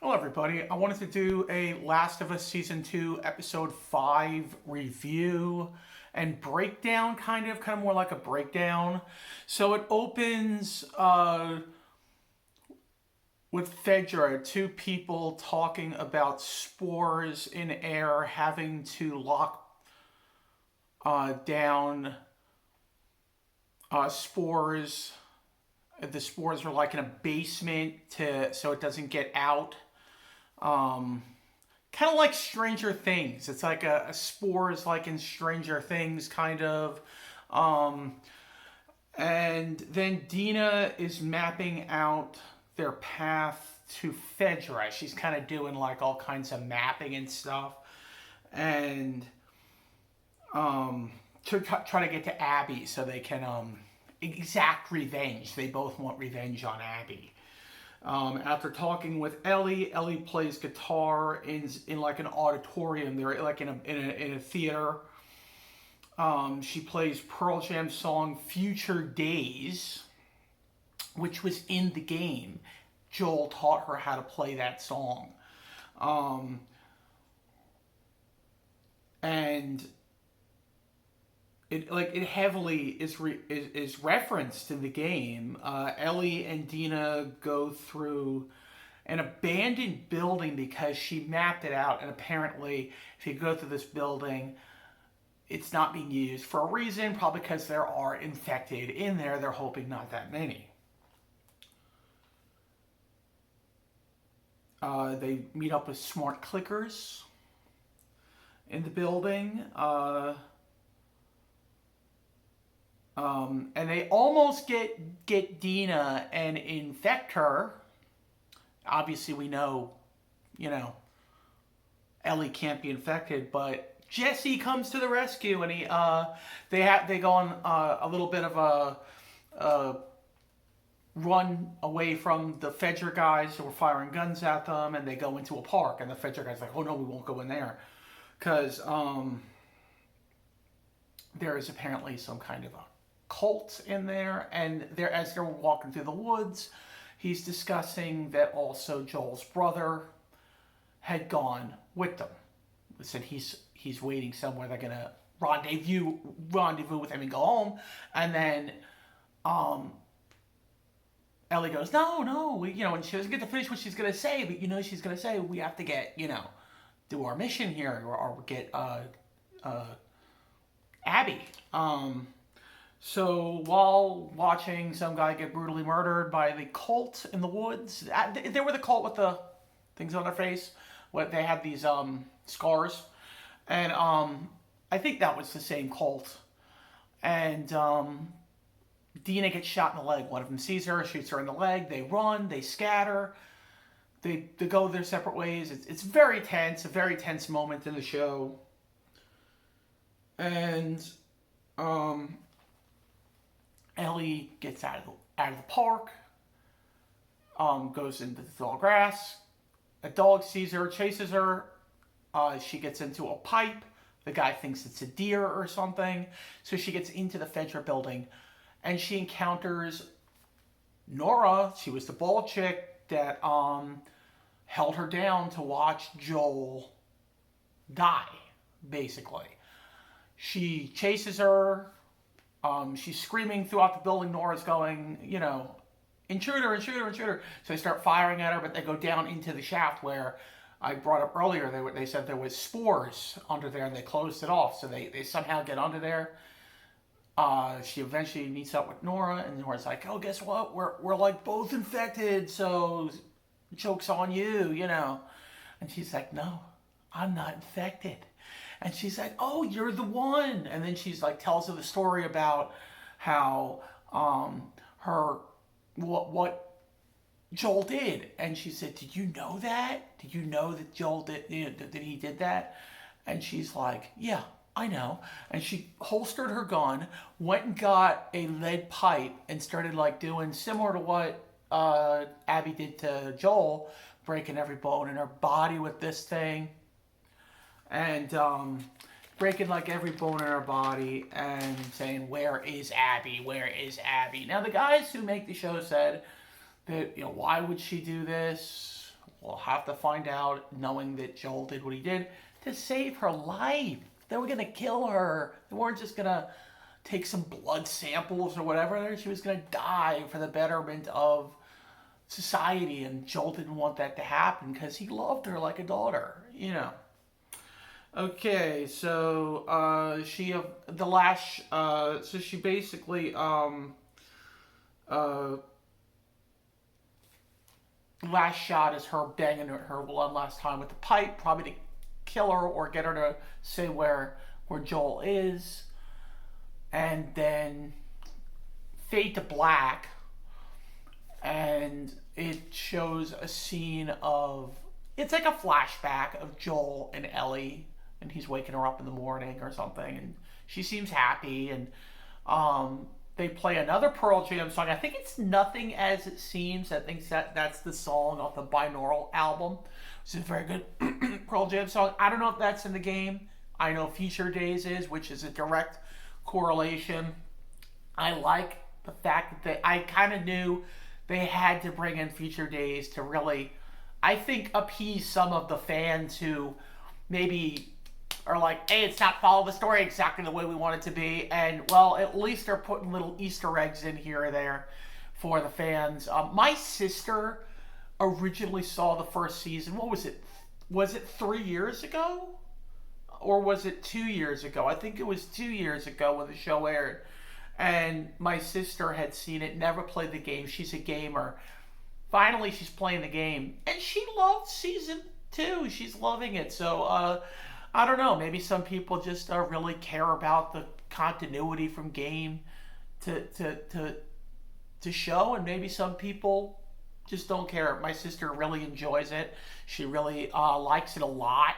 Hello everybody, I wanted to do a Last of Us Season 2 Episode 5 review and breakdown, kind of more like a breakdown. So it opens with Fedra, two people talking about spores in air, having to lock down spores. The spores are like in a basement so it doesn't get out. Kind of like Stranger Things. It's like a spores like in Stranger Things, kind of. And then Dina is mapping out their path to Fedra. She's kind of doing like all kinds of mapping and stuff. And to try to get to Abbey so they can exact revenge. They both want revenge on Abbey. After talking with Ellie, Ellie plays guitar in like an auditorium. They're like in a theater. She plays Pearl Jam's song "Future Days," which was in the game. Joel taught her how to play that song, and it heavily is referenced in the game. Ellie and Dina go through an abandoned building because she mapped it out, and apparently if you go through this building, it's not being used for a reason, probably because there are infected in there. They're hoping not that many. They meet up with smart clickers in the building. And they almost get Dina and infect her. Obviously, we know, Ellie can't be infected, but Jesse comes to the rescue, and they go on a little bit of a run away from the Fedra guys who were firing guns at them, and they go into a park, and the Fedra guys are like, oh no, we won't go in there, because there is apparently some kind of a cult in there, and as they're walking through the woods, he's discussing that also Joel's brother had gone with them. He said he's waiting somewhere. They're gonna rendezvous with him and go home, and then Ellie goes, no, and she doesn't get to finish what she's gonna say, but she's gonna say we have to get do our mission here or get Abbey. So while watching some guy get brutally murdered by the cult in the woods, they were the cult with the things on their face. They had these scars, and I think that was the same cult. And Dina gets shot in the leg. One of them sees her, shoots her in the leg. They run, they scatter, they go their separate ways. It's very tense, a very tense moment in the show. And Ellie gets out of the park, goes into the tall grass. A dog sees her, chases her. She gets into a pipe. The guy thinks it's a deer or something. So she gets into the Fedra building, and she encounters Nora. She was the bald chick that held her down to watch Joel die, basically. She chases her. She's screaming throughout the building. Nora's going, intruder, intruder, intruder. So they start firing at her, but they go down into the shaft where I brought up earlier. They said there was spores under there, and they closed it off. So they somehow get under there. She eventually meets up with Nora, and Nora's like, oh, guess what? We're like both infected, so joke's on you, And she's like, no, I'm not infected. And she's like, oh, you're the one. And then she's like, tells her the story about how what Joel did. And she said, did you know that? Did you know that Joel did, that he did that? And she's like, yeah, I know. And she holstered her gun, went and got a lead pipe, and started like doing similar to what Abby did to Joel, breaking every bone in her body with this thing. And breaking like every bone in her body and saying, where is Abby? Where is Abby? Now the guys who make the show said that, why would she do this? We'll have to find out, knowing that Joel did what he did to save her life. They were going to kill her. They weren't just going to take some blood samples or whatever. She was going to die for the betterment of society, and Joel didn't want that to happen because he loved her like a daughter, you know. Okay, so she basically last shot is her banging her one last time with the pipe, probably to kill her or get her to say where Joel is, and then fade to black, and it shows a scene of, it's like a flashback of Joel and Ellie, and he's waking her up in the morning or something, and she seems happy, and they play another Pearl Jam song. I think it's Nothing As It Seems. I think that's the song off the Binaural album. It's a very good Pearl Jam song. I don't know if that's in the game. I know Future Days is, which is a direct correlation. I like the fact that I kind of knew they had to bring in Future Days to really, I think, appease some of the fans who maybe are like, hey, it's not follow the story exactly the way we want it to be. And, well, at least they're putting little Easter eggs in here or there for the fans. My sister originally saw the first season. What was it? Was it 3 years ago? Or was it 2 years ago? I think it was 2 years ago when the show aired. And my sister had seen it, never played the game. She's a gamer. Finally, she's playing the game. And she loved season 2. She's loving it. So, I don't know. Maybe some people just really care about the continuity from game to show. And maybe some people just don't care. My sister really enjoys it. She really likes it a lot.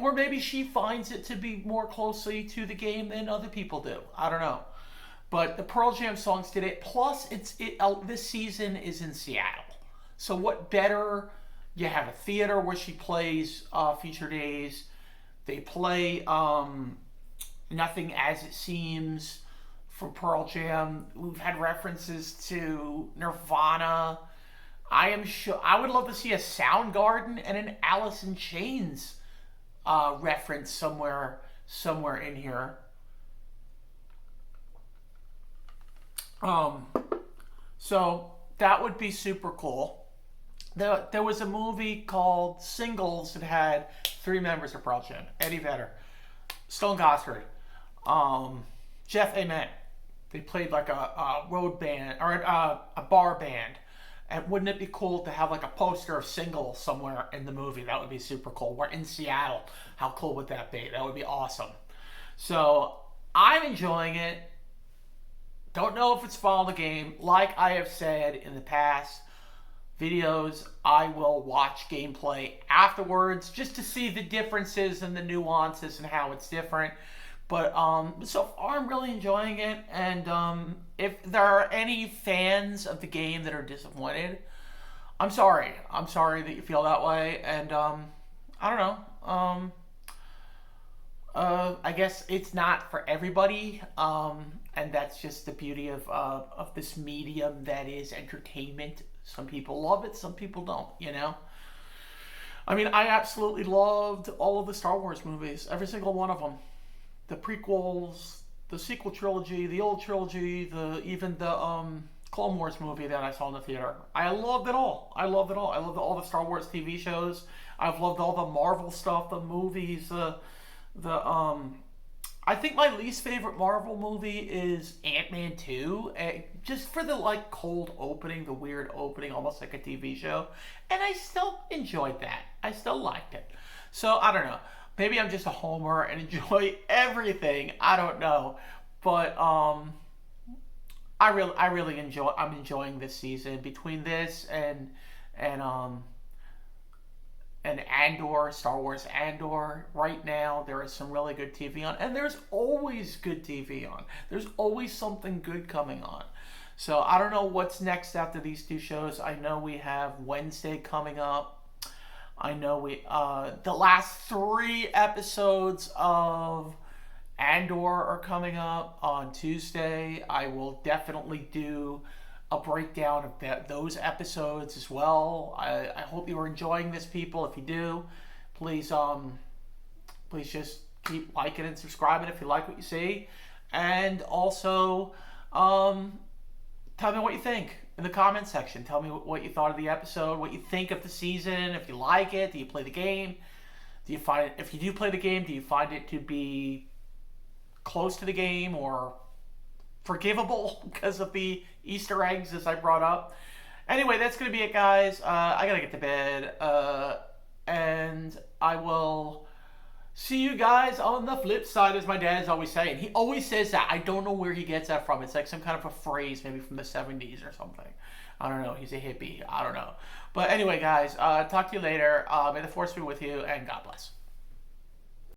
Or maybe she finds it to be more closely to the game than other people do. I don't know. But the Pearl Jam songs did it. Plus, this season is in Seattle. So what better? You have a theater where she plays Future Days. They play Nothing As It Seems from Pearl Jam. We've had references to Nirvana. I am sure I would love to see a Soundgarden and an Alice in Chains reference somewhere in here. So that would be super cool. There was a movie called Singles that had 3 members of Pearl Jam: Eddie Vedder, Stone Gossard, Jeff Ament. They played like a road band or a bar band. And wouldn't it be cool to have like a poster of Singles somewhere in the movie? That would be super cool. We're in Seattle. How cool would that be? That would be awesome. So I'm enjoying it. Don't know if it's following the game. Like I have said in the past videos, I will watch gameplay afterwards just to see the differences and the nuances and how it's different. But so far I'm really enjoying it, and if there are any fans of the game that are disappointed, I'm sorry. I'm sorry that you feel that way, and I don't know. I guess it's not for everybody, and that's just the beauty of this medium that is entertainment. Some people love it, some people don't, you know? I mean, I absolutely loved all of the Star Wars movies, every single one of them. The prequels, the sequel trilogy, the old trilogy, even the Clone Wars movie that I saw in the theater. I loved it all. I loved all the Star Wars TV shows. I've loved all the Marvel stuff, the movies, I think my least favorite Marvel movie is Ant-Man 2, just for the like cold opening, the weird opening, almost like a TV show. And I still enjoyed that. I still liked it. So I don't know. Maybe I'm just a homer and enjoy everything. I don't know. But I'm enjoying this season. Between this and Andor, Star Wars Andor, right now there is some really good TV on, and there's always good TV on. There's always something good coming on. So I don't know what's next after these 2 shows. I know we have Wednesday coming up. I know the last 3 episodes of Andor are coming up on Tuesday. I will definitely do a breakdown of those episodes as well. I hope you are enjoying this, people. If you do, please please just keep liking and subscribing if you like what you see, and also tell me what you think in the comment section. Tell me what you thought of the episode, what you think of the season, if you like it, do you play the game, do you find it, if you do play the game, do you find it to be close to the game or forgivable because of the Easter eggs as I brought up. Anyway, that's going to be it, guys. I got to get to bed, and I will see you guys on the flip side, as my dad's always saying. He always says that. I don't know where he gets that from. It's like some kind of a phrase, maybe from the 70s or something. I don't know. He's a hippie. I don't know. But anyway, guys, talk to you later. May the force be with you, and God bless.